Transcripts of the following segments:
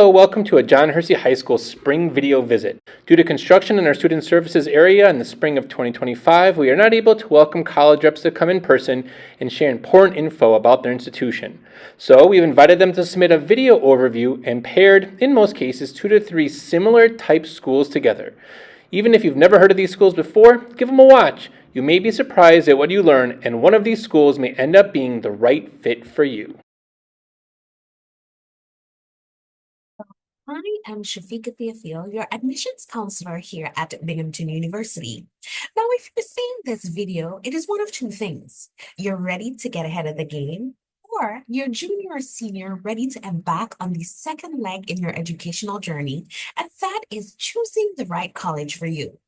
Hello, welcome to a John Hersey High School spring video visit. Due to construction in our student services area in the spring of 2025, we are not able to welcome college reps to come in person and share important info about their institution. So we've invited them to submit a video overview and paired, in most cases, 2 to 3 similar type schools together. Even if you've never heard of these schools before, give them a watch. You may be surprised at what you learn, and one of these schools may end up being the right fit for you. I am Shafiiqa Theophile, your admissions counselor here at Binghamton University. Now, if you're seeing this video, it is one of two things. You're ready to get ahead of the game, or you're junior or senior ready to embark on the second leg in your educational journey, and that is choosing the right college for you.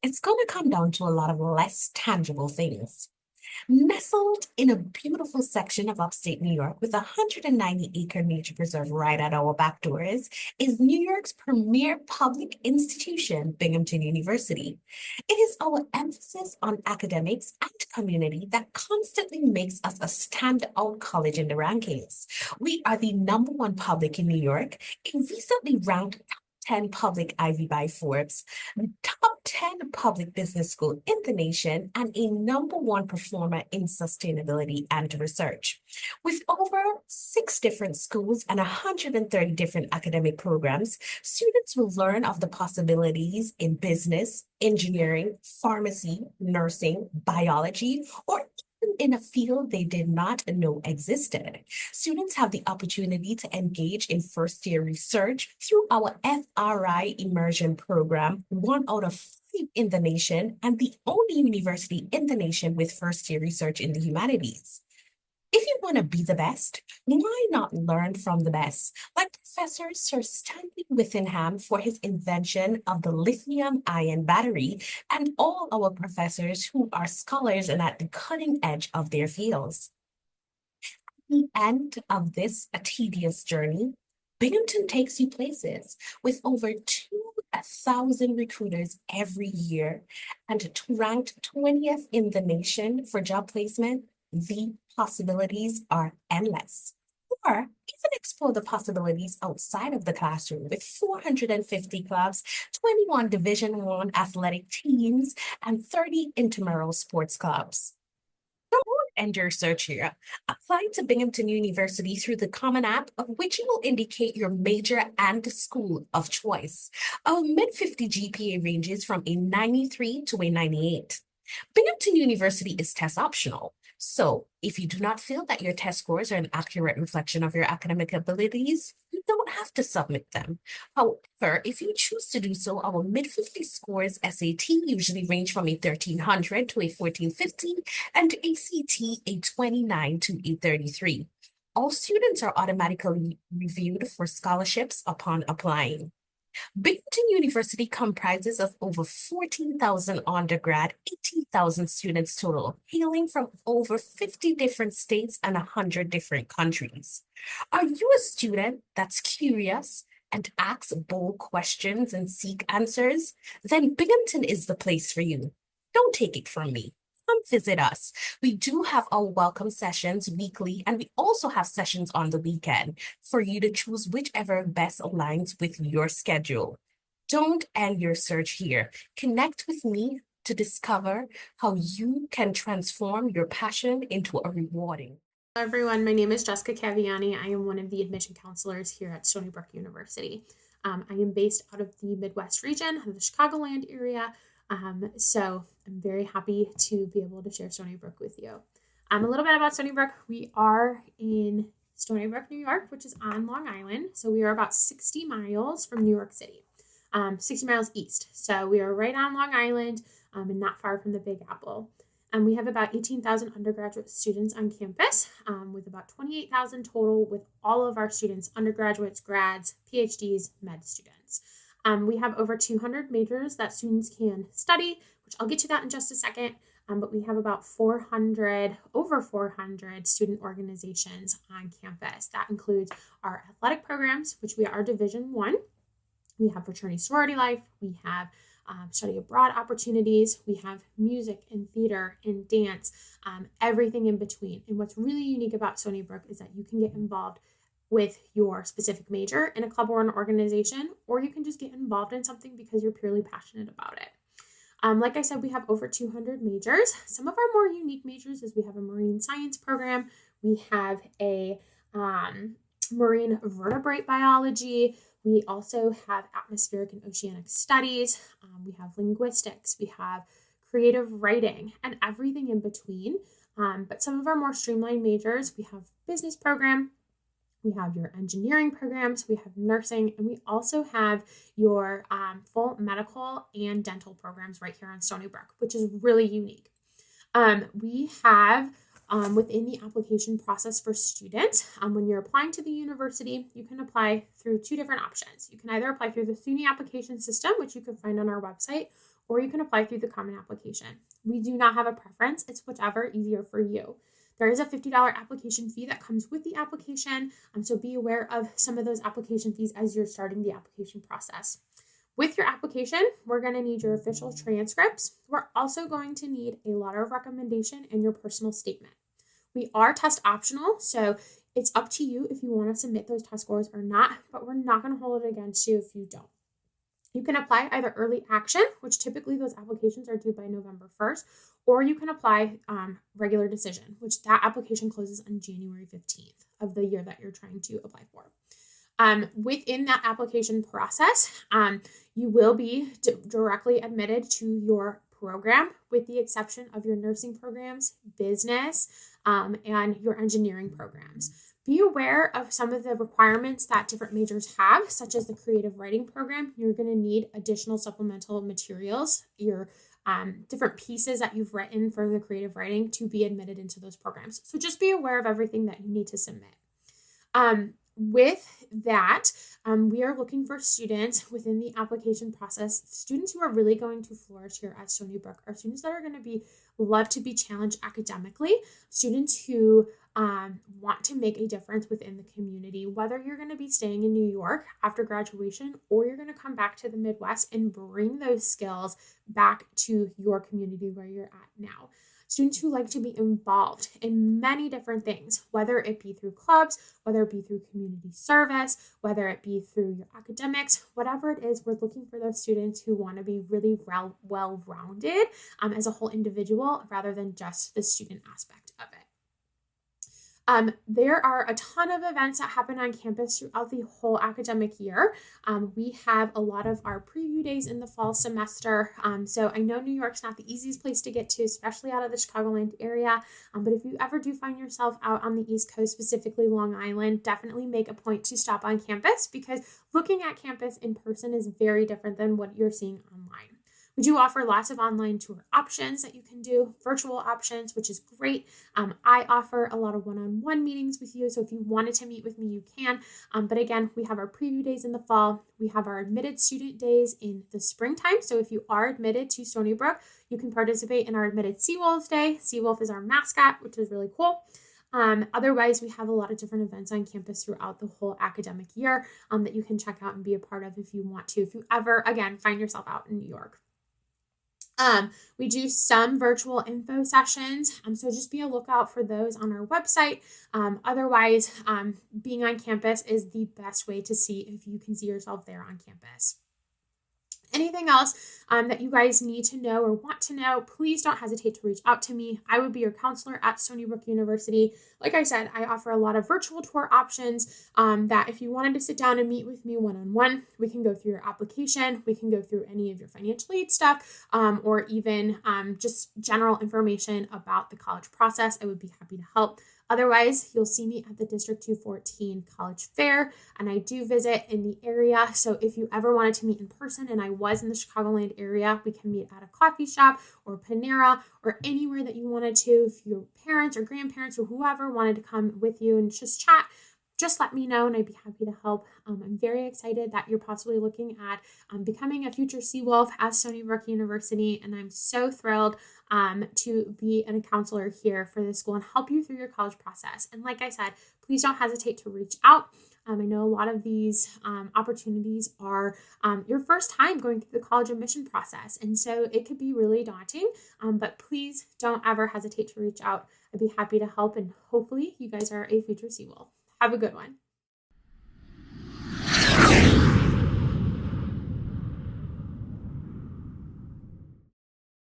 It's going to come down to a lot of less tangible things. Nestled in a beautiful section of upstate New York with a 190-acre nature preserve right at our back doors is New York's premier public institution, Binghamton University. It is our emphasis on academics and community that constantly makes us a standout college in the rankings. We are the number one public in New York, a recently ranked top 10 public Ivy by Forbes, top 10 public business school in the nation, and a number one performer in sustainability and research. With over 6 different schools and 130 different academic programs, students will learn of the possibilities in business, engineering, pharmacy, nursing, biology, or in a field they did not know existed. Students have the opportunity to engage in first-year research through our FRI immersion program, 1 out of 5 in the nation, and the only university in the nation with first-year research in the humanities. If you want to be the best, why not learn from the best? Like Professor Sir Stanley Whittingham for his invention of the lithium-ion battery, and all our professors who are scholars and at the cutting edge of their fields. At the end of this a tedious journey, Binghamton takes you places with over 2,000 recruiters every year and ranked 20th in the nation for job placement. The possibilities are endless. Or even explore the possibilities outside of the classroom with 450 clubs, 21 Division I athletic teams, and 30 intramural sports clubs. Don't end your search here. Apply to Binghamton University through the Common App, of which will indicate your major and school of choice. Our mid-50 GPA ranges from a 93 to a 98. Binghamton University is test optional. So if you do not feel that your test scores are an accurate reflection of your academic abilities, you don't have to submit them. However, if you choose to do so, our mid-50 scores SAT usually range from a 1300 to a 1450 and ACT a 29 to a 33. All students are automatically reviewed for scholarships upon applying. Binghamton University comprises of over 14,000 undergrad, 18,000 students total, hailing from over 50 different states and 100 different countries. Are you a student that's curious and asks bold questions and seek answers? Then Binghamton is the place for you. Don't take it from me. Come visit us. We do have our welcome sessions weekly, and we also have sessions on the weekend for you to choose whichever best aligns with your schedule. Don't end your search here. Connect with me to discover how you can transform your passion into a rewarding. Hello everyone, my name is Jessica Cavaiani. I am one of the admission counselors here at Stony Brook University. I am based out of the Midwest region, the Chicagoland area. So I'm very happy to be able to share Stony Brook with you. A little bit about Stony Brook. We are in Stony Brook, New York, which is on Long Island. So we are about 60 miles from New York City, 60 miles east. So we are right on Long Island and not far from the Big Apple. We have about 18,000 undergraduate students on campus, with about 28,000 total with all of our students, undergraduates, grads, PhDs, med students. We have over 200 majors that students can study, which I'll get to that in just a second. But we have about over 400 student organizations on campus. That includes our athletic programs, which we are Division I. We have fraternity sorority life. We have study abroad opportunities. We have music and theater and dance, everything in between. And what's really unique about Stony Brook is that you can get involved with your specific major in a club or an organization, or you can just get involved in something because you're purely passionate about it. Like I said, we have over 200 majors. Some of our more unique majors is we have a marine science program, we have a marine vertebrate biology, we also have atmospheric and oceanic studies, we have linguistics, we have creative writing, and everything in between. But some of our more streamlined majors, we have business program, we have your engineering programs, we have nursing, and we also have your full medical and dental programs right here on Stony Brook, which is really unique. We have within the application process for students, when you're applying to the university, you can apply through two different options. You can either apply through the SUNY application system, which you can find on our website, or you can apply through the common application. We do not have a preference. It's whichever easier for you. There is a $50 application fee that comes with the application, so be aware of some of those application fees as you're starting the application process. With your application, we're going to need your official transcripts. We're also going to need a letter of recommendation and your personal statement. We are test optional, so it's up to you if you want to submit those test scores or not, but we're not going to hold it against you if you don't. You can apply either early action, which typically those applications are due by November 1st, or you can apply regular decision, which that application closes on January 15th of the year that you're trying to apply for. Within that application process, you will be directly admitted to your program, with the exception of your nursing programs, business, and your engineering programs. Be aware of some of the requirements that different majors have, such as the creative writing program. You're going to need additional supplemental materials, your different pieces that you've written for the creative writing to be admitted into those programs. So just be aware of everything that you need to submit. With that, we are looking for students within the application process. Students who are really going to flourish here at Stony Brook are students that are going to love to be challenged academically, students who want to make a difference within the community, whether you're going to be staying in New York after graduation or you're going to come back to the Midwest and bring those skills back to your community where you're at now. Students who like to be involved in many different things, whether it be through clubs, whether it be through community service, whether it be through your academics, whatever it is, we're looking for those students who want to be really well-rounded as a whole individual rather than just the student aspect of it. There are a ton of events that happen on campus throughout the whole academic year. We have a lot of our preview days in the fall semester. So I know New York's not the easiest place to get to, especially out of the Chicagoland area. But if you ever do find yourself out on the East Coast, specifically Long Island, definitely make a point to stop on campus, because looking at campus in person is very different than what you're seeing online. We do offer lots of online tour options that you can do, virtual options, which is great. I offer a lot of one-on-one meetings with you, so if you wanted to meet with me, you can. But again, we have our preview days in the fall. We have our admitted student days in the springtime. So if you are admitted to Stony Brook, you can participate in our admitted Seawolves Day. Seawolf is our mascot, which is really cool. Otherwise, we have a lot of different events on campus throughout the whole academic year that you can check out and be a part of if you want to, if you ever, again, find yourself out in New York. We do some virtual info sessions, so just be a lookout for those on our website. Otherwise, being on campus is the best way to see if you can see yourself there on campus. Anything else that you guys need to know or want to know, please don't hesitate to reach out to me. I would be your counselor at Stony Brook University. Like I said, I offer a lot of virtual tour options that if you wanted to sit down and meet with me one-on-one, we can go through your application, we can go through any of your financial aid stuff, or even just general information about the college process. I would be happy to help. Otherwise, you'll see me at the District 214 College Fair, and I do visit in the area. So if you ever wanted to meet in person and I was in the Chicagoland area, we can meet at a coffee shop or Panera or anywhere that you wanted to. If your parents or grandparents or whoever wanted to come with you and just chat, just let me know and I'd be happy to help. I'm very excited that you're possibly looking at becoming a future Seawolf at Stony Brook University, and I'm so thrilled to be a counselor here for this school and help you through your college process. And like I said, please don't hesitate to reach out. I know a lot of these opportunities are your first time going through the college admission process, and so it could be really daunting, but please don't ever hesitate to reach out. I'd be happy to help, and hopefully you guys are a future Seawolf. Have a good one.